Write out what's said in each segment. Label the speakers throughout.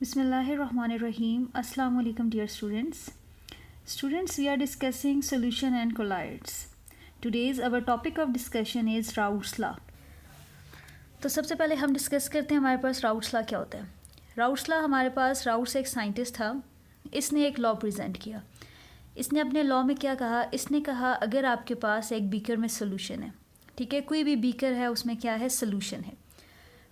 Speaker 1: Bismillahirrahmanirrahim. Assalamu alaikum dear students. Students, we are discussing solution and colloids. Today's our topic of discussion is Raoult's law. तो सबसे पहले हम discuss करते हैं हमारे पास राउट्स लॉ क्या होता है। राउट्स लॉ हमारे पास राउट्स एक साइंटिस्ट था, इसने एक लॉ प्रेजेंट किया। इसने अपने लॉ में क्या कहा, इसने कहा अगर आपके पास एक बीकर में सोल्यूशन है, ठीक है, कोई भी बीकर है उसमें क्या है, सोल्यूशन है,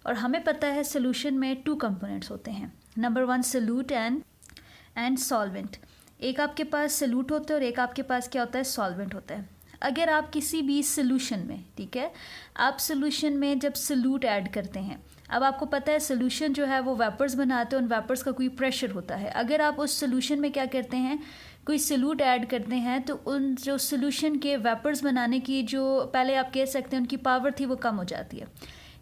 Speaker 1: और हमें पता है सोल्यूशन में 2 कंपोनेंट्स होते हैं। Number 1 solute and solvent. एक आपके पास सोल्यूट होता है और एक आपके पास क्या होता है, सॉल्वेंट होता है। अगर आप किसी भी सोल्यूशन में, ठीक है, आप सोल्यूशन में जब सोल्यूट ऐड करते हैं, अब आपको पता है सोल्यूशन जो है वो वेपर्स बनाते हैं, उन वेपर्स का कोई प्रेशर होता है। अगर आप उस सोल्यूशन में क्या करते हैं, कोई सोल्यूट ऐड करते हैं, तो उन जो सोल्यूशन के वेपर्स बनाने की जो पहले आप कह सकते हैं उनकी पावर थी वो कम हो जाती है,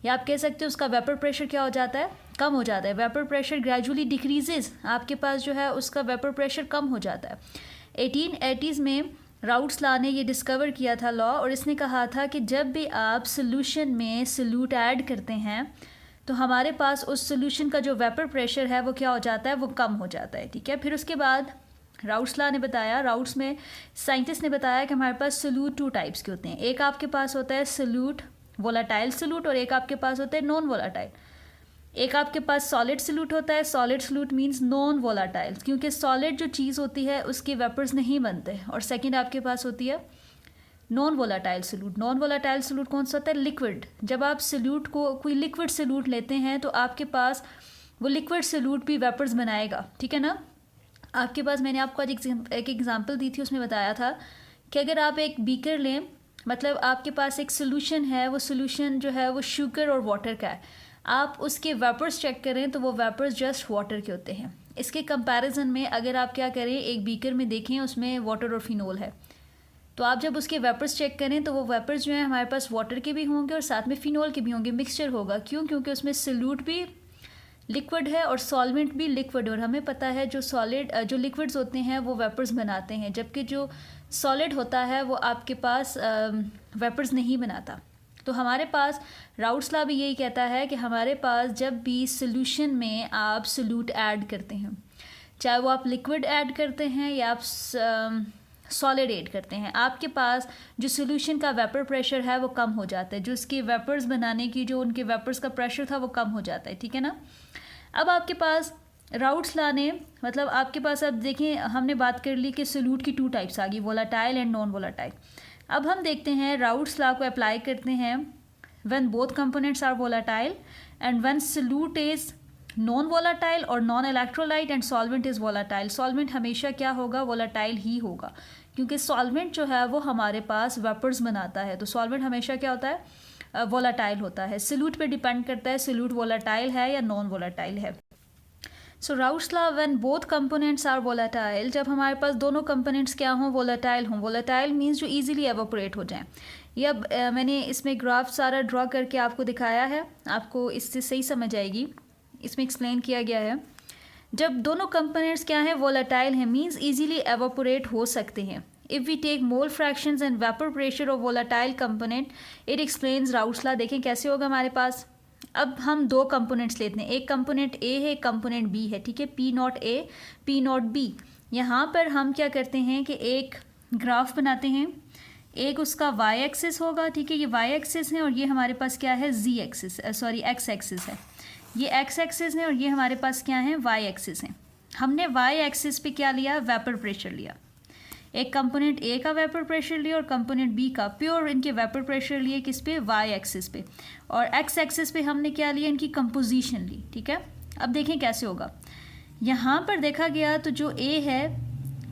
Speaker 1: या आप कह सकते हैं उसका वेपर प्रेशर क्या हो जाता है, कम हो जाता है। वेपर प्रेशर ग्रेजुअली डिक्रीजेज, आपके पास जो है उसका वेपर प्रेशर कम हो जाता है। 1880s में राउट्स लॉ ने ये डिस्कवर किया था लॉ, और इसने कहा था कि जब भी आप सोल्यूशन में सोल्यूट ऐड करते हैं तो हमारे पास उस सोल्यूशन का जो वेपर प्रेशर है वो क्या हो जाता है, वो कम हो जाता है, ठीक है। फिर उसके बाद राउट्स लॉ ने बताया, राउट्स में साइंटिस्ट ने बताया कि हमारे पास सोल्यूट 2 टाइप्स के होते हैं। एक आपके पास होता है सोल्यूट वोलाटाइल सोल्यूट, और एक आपके पास होता है नॉन वोलाटाइल। एक आपके पास सॉलिड सोल्यूट होता है, solid solute means non volatile, क्योंकि सॉलिड जो चीज़ होती है उसके वेपर्स नहीं बनते। और सेकंड आपके पास होती है non volatile solute. Non volatile solute कौन सा होता है, लिक्विड। जब आप सोल्यूट को कोई लिक्विड सोल्यूट लेते हैं तो आपके पास वो लिक्विड सोल्यूट भी वेपर्स बनाएगा, ठीक है ना। आपके पास मैंने आपको आज एक एग्जाम्पल दी थी, उसमें बताया था कि अगर आप एक बीकर लें, मतलब आपके पास एक सोल्यूशन है, वो सोल्यूशन जो है वो शुगर और वाटर का है, आप उसके वेपर्स चेक करें तो वो वेपर्स जस्ट वाटर के होते हैं। इसके कंपैरिजन में अगर आप क्या करें, एक बीकर में देखें उसमें वाटर और फिनोल है, तो आप जब उसके वेपर्स चेक करें तो वो वेपर्स जो है हमारे पास वाटर के भी होंगे और साथ में फिनोल के भी होंगे, मिक्सचर होगा। क्यों? क्योंकि उसमें सोल्यूट भी लिक्विड है और सॉल्वेंट भी लिक्विड है, और हमें पता है जो लिक्विड्स होते हैं वो वेपर्स बनाते हैं, जबकि जो सॉलिड होता है वो आपके पास वेपर्स नहीं बनाता। तो हमारे पास राउट्स लॉ भी यही कहता है कि हमारे पास जब भी सोल्यूशन में आप सोल्यूट ऐड करते हैं, चाहे वो आप लिक्विड ऐड करते हैं या आप सॉलिड ऐड करते हैं, आपके पास जो सोल्यूशन का वेपर प्रेशर है वो कम हो जाता है, जो उसके वेपर्स बनाने की जो उनके वेपर्स का प्रेशर था वो कम हो जाता है, ठीक है ना। अब आपके पास राउट्स लॉ ने, मतलब आपके पास अब देखें, हमने बात कर ली कि सोल्यूट की 2 टाइप्स आ गई, वोलाटाइल एंड नॉन वोलाटाइल। अब हम देखते हैं राउट्स लॉ को अप्लाई करते हैं when both components are volatile and when solute is non volatile और non electrolyte and solvent is volatile. Solvent हमेशा क्या होगा, वोलाटाइल ही होगा, क्योंकि सॉल्वेंट जो है वो हमारे पास वेपर्स बनाता है, तो सॉल्वेंट हमेशा क्या होता है, वोलाटाइल होता है। सोल्यूट पे डिपेंड करता है सोल्यूट वोलाटाइल है या नॉन वोलाटाइल है। So Raoult's law when both components are volatile, जब हमारे पास दोनों कंपोनेंट्स क्या हों, वोलाटाइल हों। वोलाटाइल मीन्स जो इजीली एवोपरेट हो जाएं। ये अब मैंने इसमें ग्राफ सारा ड्रॉ करके आपको दिखाया है, आपको इससे सही समझ आएगी। इसमें एक्सप्लेन किया गया है, जब दोनों कंपोनेंट्स क्या हैं, वोलाटाइल हैं, मीन्स इजीली एवोपरेट हो सकते हैं। If we take mole fractions and vapour pressure of volatile component, it explains Raoult's law. देखें कैसे होगा हमारे पास। अब हम 2 कंपोनेंट्स लेते हैं, एक कंपोनेंट ए है, एक कंपोनेंट बी है, ठीक है, P not a, P not be. यहाँ पर हम क्या करते हैं कि एक ग्राफ बनाते हैं, एक उसका वाई एक्सिस होगा, ठीक है, ये वाई एक्सिस है, और ये हमारे पास क्या है, जी एक्सिस, सॉरी एक्स एक्सिस है, ये एक्स एक्सिस है, और ये हमारे पास क्या है, वाई एक्सिस है। हमने वाई एक्सिस पे क्या लिया, वेपर प्रेशर लिया। एक कंपोनेंट ए का वेपर प्रेशर लिया और कंपोनेंट बी का प्योर इनके वेपर प्रेशर लिए किस पे, वाई एक्सिस पे, और एक्स एक्सिस पे हमने क्या लिया, इनकी कंपोजिशन ली, ठीक है। अब देखें कैसे होगा। यहाँ पर देखा गया तो जो ए है,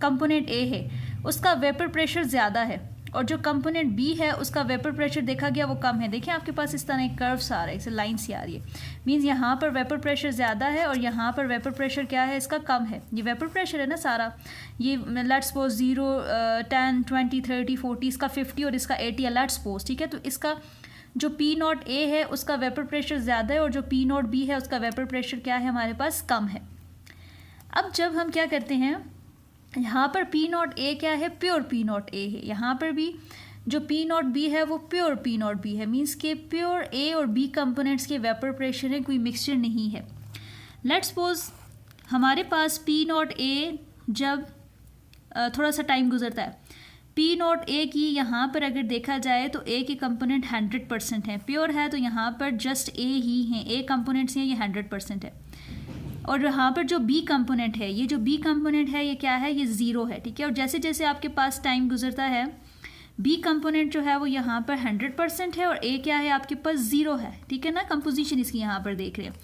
Speaker 1: कंपोनेंट ए है, उसका वेपर प्रेशर ज़्यादा है, और जो कंपोनेंट बी है उसका वेपर प्रेशर देखा गया वो कम है। देखिए आपके पास इस तरह एक कर्व्स आ रहा है, इसे लाइन सी आ रही है, मीन्स यहाँ पर वेपर प्रेशर ज़्यादा है और यहाँ पर वेपर प्रेशर क्या है, इसका कम है। ये वेपर प्रेशर है ना सारा, ये लेट्स सपोज 0, 10, 20, 30, 40, इसका 50 और इसका 80 है, लेट्स सपोज, ठीक है। तो इसका जो पी नॉट ए है उसका वेपर प्रेशर ज़्यादा है, और जो पी नॉट बी है उसका वेपर प्रेशर क्या है, हमारे पास कम है। अब जब हम क्या करते हैं, यहाँ पर पी नॉट ए क्या है, प्योर पी नॉट ए है, यहाँ पर भी जो पी नॉट बी है वो प्योर पी नॉट बी है, मीन्स के प्योर ए और बी कंपोनेंट्स के वेपर प्रेशर है, कोई मिक्सचर नहीं है। लेट्स सपोज हमारे पास पी नॉट ए जब थोड़ा सा टाइम गुजरता है, पी नॉट ए की यहाँ पर अगर देखा जाए तो ए के कंपोनेंट 100% हैं, प्योर है तो यहाँ पर जस्ट ए ही हैं, ए कंपोनेंट्स हैं, ये 100% है। और यहाँ पर जो बी कंपोनेंट है, ये जो बी कंपोनेंट है ये क्या है, ये ज़ीरो है, ठीक है। और जैसे जैसे आपके पास टाइम गुजरता है बी कंपोनेंट जो है वो यहाँ पर 100% है और ए क्या है आपके पास ज़ीरो है, ठीक है ना। कंपोजिशन इसकी यहाँ पर देख रहे हैं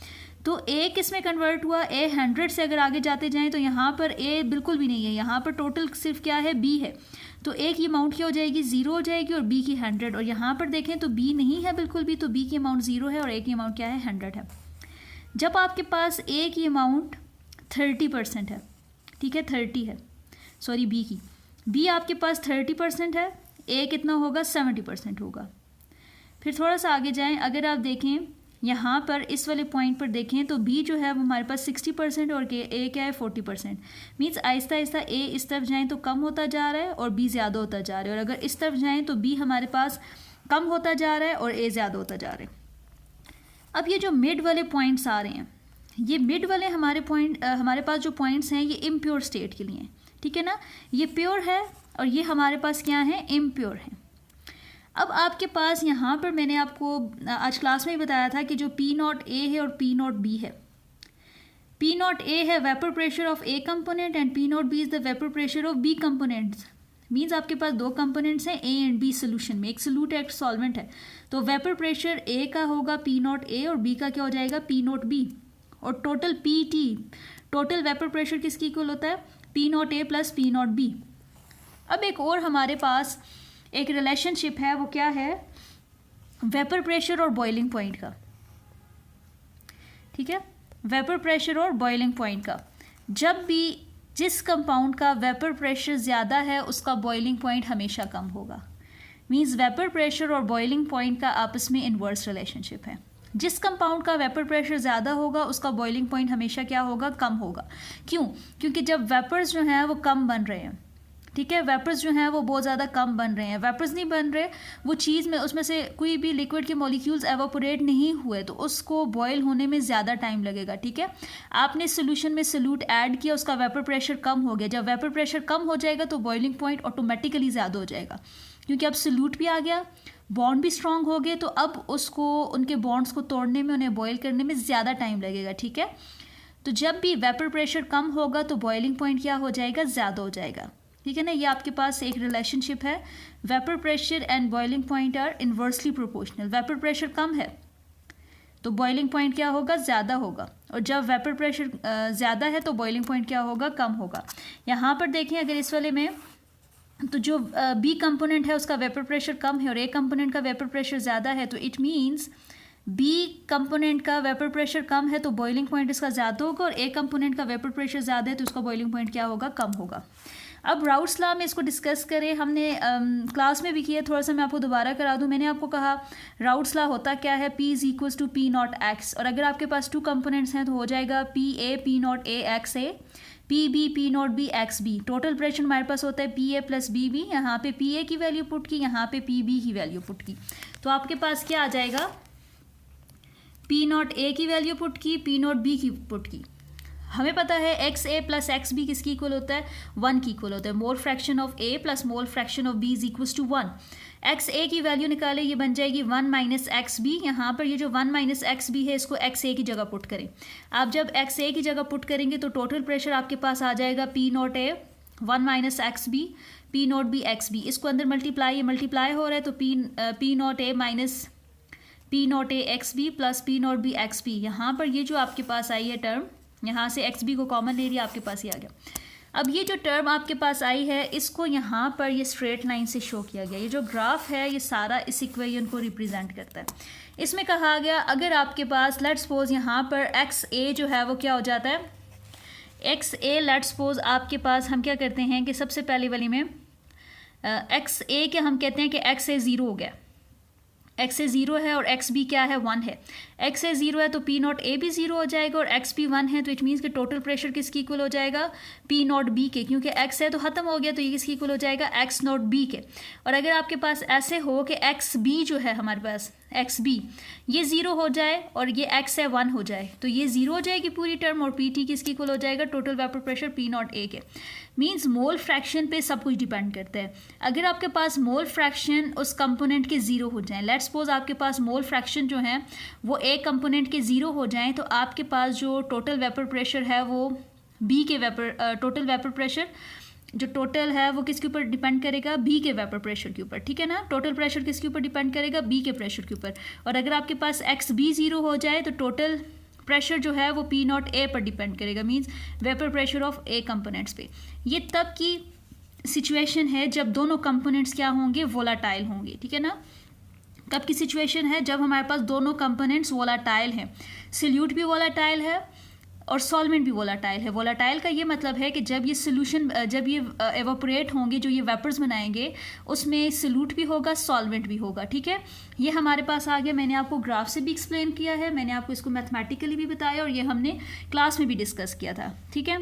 Speaker 1: तो ए किस में कन्वर्ट हुआ, ए 100 से अगर आगे जाते जाएं तो यहाँ पर ए बिल्कुल भी नहीं है, यहाँ पर टोटल सिर्फ क्या है, बी है। तो ए की अमाउंट क्या हो जाएगी, ज़ीरो हो जाएगी और बी की 100। और यहाँ पर देखें तो बी नहीं है बिल्कुल भी, तो बी की अमाउंट ज़ीरो है और ए की अमाउंट क्या है, 100 है। जब आपके पास ए की अमाउंट 30% है, ठीक है, 30 है, सॉरी बी आपके पास 30% है, ए कितना होगा, 70% होगा। फिर थोड़ा सा आगे जाएं, अगर आप देखें यहाँ पर इस वाले पॉइंट पर देखें तो बी जो है वो हमारे पास 60% और ए क्या है 40%। मीन्स आहिस्ता आहिस्ता ए इस तरफ जाएं तो कम होता जा रहा है और बी ज़्यादा होता जा रहा है, और अगर इस तरफ जाएं तो बी हमारे पास कम होता जा रहा है और ए ज़्यादा होता जा रहा है। अब ये जो मिड वाले पॉइंट्स आ रहे हैं, ये मिड वाले हमारे पास जो पॉइंट्स हैं ये इम्प्योर स्टेट के लिए हैं, ठीक है ना। ये प्योर है और ये हमारे पास क्या है, इम्प्योर है। अब आपके पास यहाँ पर मैंने आपको आज क्लास में ही बताया था कि जो पी नॉट ए है और पी नॉट बी है, पी नॉट ए है vapour pressure of A component and P not B is the vapour pressure of B components. Means आपके पास दो कंपोनेंट्स हैं ए एंड बी सोल्यूशन में, एक सोल्यूट है एक सॉल्वेंट है। तो वेपर प्रेशर ए का होगा पी नॉट ए और बी का क्या हो जाएगा, पी नॉट बी। और total P T, total vapour pressure किसकी इक्वल होता है, P not a plus P not be. अब एक और हमारे पास एक रिलेशनशिप है, वो क्या है, वेपर प्रेशर और बॉइलिंग पॉइंट का, ठीक है, वेपर प्रेशर और बॉइलिंग पॉइंट का। जब भी जिस कंपाउंड का वेपर प्रेशर ज़्यादा है उसका बॉइलिंग पॉइंट हमेशा कम होगा। मींस वेपर प्रेशर और बॉइलिंग पॉइंट का आपस में इन्वर्स रिलेशनशिप है। जिस कंपाउंड का वेपर प्रेशर ज़्यादा होगा उसका बॉइलिंग पॉइंट हमेशा क्या होगा, कम होगा। क्यों, क्योंकि जब वेपर्स जो हैं वो कम बन रहे हैं, ठीक है, वेपर्स जो हैं वो बहुत ज़्यादा कम बन रहे हैं, वेपर्स नहीं बन रहे, वो चीज़ में उसमें से कोई भी लिक्विड के मॉलिक्यूल्स एवापोरेट नहीं हुए तो उसको बॉयल होने में ज़्यादा टाइम लगेगा, ठीक है। आपने सोल्यूशन में सोल्यूट ऐड किया, उसका वेपर प्रेशर कम हो गया, जब वेपर प्रेशर कम हो जाएगा तो बॉइलिंग पॉइंट ऑटोमेटिकली ज़्यादा हो जाएगा, क्योंकि अब सोल्यूट भी आ गया, बॉन्ड भी स्ट्रांग हो गए, तो अब उसको उनके बॉन्ड्स को तोड़ने में, उन्हें बॉयल करने में ज़्यादा टाइम लगेगा, ठीक है। तो जब भी वेपर प्रेशर कम होगा तो बॉइलिंग पॉइंट क्या हो जाएगा, ज़्यादा हो जाएगा, ठीक है ना। ये आपके पास एक रिलेशनशिप है, vapour pressure and boiling point are inversely proportional. Vapour pressure कम है तो बॉइलिंग पॉइंट क्या होगा, ज़्यादा होगा, और जब वेपर प्रेशर ज़्यादा है तो बॉइलिंग पॉइंट क्या होगा, कम होगा। यहाँ पर देखें अगर इस वाले में, तो जो बी कंपोनेंट है उसका वेपर प्रेशर कम है और ए कंपोनेंट का वेपर प्रेशर ज़्यादा है, तो इट मीन्स बी कंपोनेंट का वेपर प्रेशर कम है तो बॉइलिंग पॉइंट इसका ज़्यादा होगा, और ए कंपोनेंट का वेपर प्रेशर ज़्यादा है तो उसका बॉइलिंग पॉइंट क्या होगा, कम होगा। अब राउट्स लॉ में इसको डिस्कस करें, हमने क्लास में भी किया, थोड़ा सा मैं आपको दोबारा करा दूं। मैंने आपको कहा राउट्स लॉ होता क्या है, P is equals to P nought X, और अगर आपके पास टू कंपोनेंट्स हैं तो हो जाएगा P A P not A X A, P B P not B X B. Total pressure हमारे पास होता है P A plus B B, यहाँ पे पी ए की वैल्यू पुट की, यहाँ पे पी बी की वैल्यू पुट की, तो आपके पास क्या आ जाएगा, पी नॉट ए की वैल्यू पुट की, पी नॉट बी की पुट की। हमें पता है X A plus X B किसकी इक्वल होता है, 1 की इक्वल होता है। Mole fraction of A plus mole fraction of B is equals to 1। X A की वैल्यू निकाले, ये बन जाएगी 1 माइनस एक्स बी। यहाँ पर ये जो 1 माइनस एक्स बी है इसको एक्स ए की जगह पुट करें। आप जब एक्स ए की जगह पुट करेंगे तो टोटल प्रेशर आपके पास आ जाएगा P not A 1 minus X B, P not B X B. इसको अंदर मल्टीप्लाई हो रहा है तो P not A minus P not A X B plus P not B X B. यहाँ पर ये जो आपके पास आई है टर्म, यहाँ से एक्स बी को कॉमन ले लिया, आपके पास ही आ गया। अब ये जो टर्म आपके पास आई है इसको यहाँ पर ये स्ट्रेट लाइन से शो किया गया। ये जो ग्राफ है ये सारा इस इक्वेशन को रिप्रेजेंट करता है। इसमें कहा गया अगर आपके पास लेट्स सपोज यहाँ पर एक्स ए जो है वो क्या हो जाता है, एक्स ए लेट्स सपोज आपके पास हम क्या करते हैं कि सबसे पहले वाली में एक्स ए के हम कहते हैं कि एक्स ए 0 हो गया, एक्स ए 0 है और एक्स बी क्या है 1 है। एक्स ए 0 है तो पी नॉट ए भी 0 हो जाएगा, और एक्स पी 1 है तो इट मीन्स कि टोटल प्रेशर किसकी इक्वल हो जाएगा, पी नॉट बी के, क्योंकि एक्स है तो ख़त्म हो गया तो ये किसकी इक्वल हो जाएगा, एक्स नॉट बी के। और अगर आपके पास ऐसे हो कि एक्स बी जो है हमारे पास, एक्स बी ये 0 हो जाए और ये एक्स है 1 हो जाए, तो ये 0 हो जाएगी पूरी टर्म, और पी टी किसकी इक्वल हो जाएगा, total vapour pressure P not a के। मीन्स मोल फ्रैक्शन पे सब कुछ डिपेंड करता है। अगर आपके पास मोल फ्रैक्शन उस कंपोनेंट के 0 हो जाएं, लेट्स सपोज आपके पास मोल फ्रैक्शन जो है वो ए कंपोनेंट के 0 हो जाएं, तो आपके पास जो टोटल वेपर प्रेशर है वो बी के टोटल वेपर प्रेशर जो टोटल है वो किसके ऊपर डिपेंड करेगा, बी के वेपर प्रेशर के ऊपर, ठीक है ना। टोटल प्रेशर किसके ऊपर डिपेंड करेगा, बी के प्रेशर के ऊपर। और अगर आपके पास एक्स बी 0 हो जाए तो टोटल प्रेशर जो है वो पी नॉट ए पर डिपेंड करेगा, means vapour pressure of A components पे। ये तब की सिचुएशन है जब दोनों कंपोनेंट्स क्या होंगे, वोलाटाइल होंगे, ठीक है ना। कब की सिचुएशन है, जब हमारे पास दोनों कंपोनेंट्स वोलाटाइल हैं, सॉल्यूट भी वोलाटाइल है और सॉल्वेंट भी वोलाटाइल है। वोलाटाइल का ये मतलब है कि जब ये सोल्यूशन, जब ये एवापोरेट होंगे, जो ये वेपर्स बनाएंगे, उसमें सॉल्यूट भी होगा, सॉल्वेंट भी होगा, ठीक है। ये हमारे पास आ गया, मैंने आपको ग्राफ से भी एक्सप्लेन किया है, मैंने आपको इसको मैथमेटिकली भी बताया, और ये हमने क्लास में भी डिस्कस किया था, ठीक है।